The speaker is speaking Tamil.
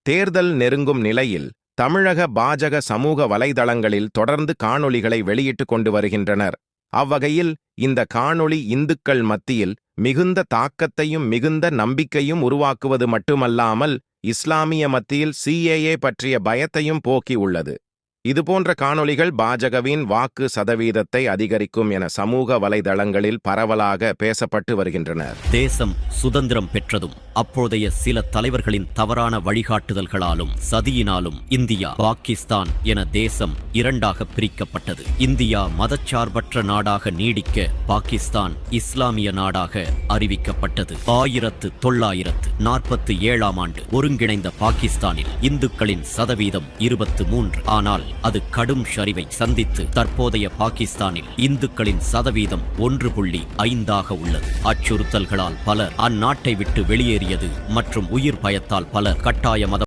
தேர்தல் நெருங்கும் நிலையில் தமிழக பாஜக சமூக வலைதளங்களில் தொடர்ந்து காணொளிகளை வெளியிட்டுக் கொண்டு வருகின்றனர். அவ்வகையில் இந்த காணொளி இந்துக்கள் மத்தியில் மிகுந்த தாக்கத்தையும் மிகுந்த நம்பிக்கையும் உருவாக்குவது மட்டுமல்லாமல் இஸ்லாமிய மத்தியில் CAA பற்றிய பயத்தையும் போக்கி உள்ளது. இதுபோன்ற காணொளிகள் பாஜகவின் வாக்கு சதவீதத்தை அதிகரிக்கும் என சமூக வலைதளங்களில் பரவலாக பேசப்பட்டு வருகின்றன. தேசம் சுதந்திரம் பெற்றதும் அப்போதைய சில தலைவர்களின் தவறான வழிகாட்டுதல்களாலும் சதியினாலும் இந்தியா பாகிஸ்தான் என தேசம் இரண்டாக பிரிக்கப்பட்டது. இந்தியா மதச்சார்பற்ற நாடாக நீடிக்க பாகிஸ்தான் இஸ்லாமிய நாடாக அறிவிக்கப்பட்டது. 1947ஆம் ஆண்டு ஒருங்கிணைந்த பாகிஸ்தானில் இந்துக்களின் சதவீதம் 23. ஆனால் அது கடும் சரிவை சந்தித்து தற்போதைய பாகிஸ்தானில் இந்துக்களின் சதவீதம் 1.5 உள்ளது. அச்சுறுத்தல்களால் பலர் அந்நாட்டை விட்டு வெளியேறியது மற்றும் உயிர் பயத்தால் பலர் கட்டாய மத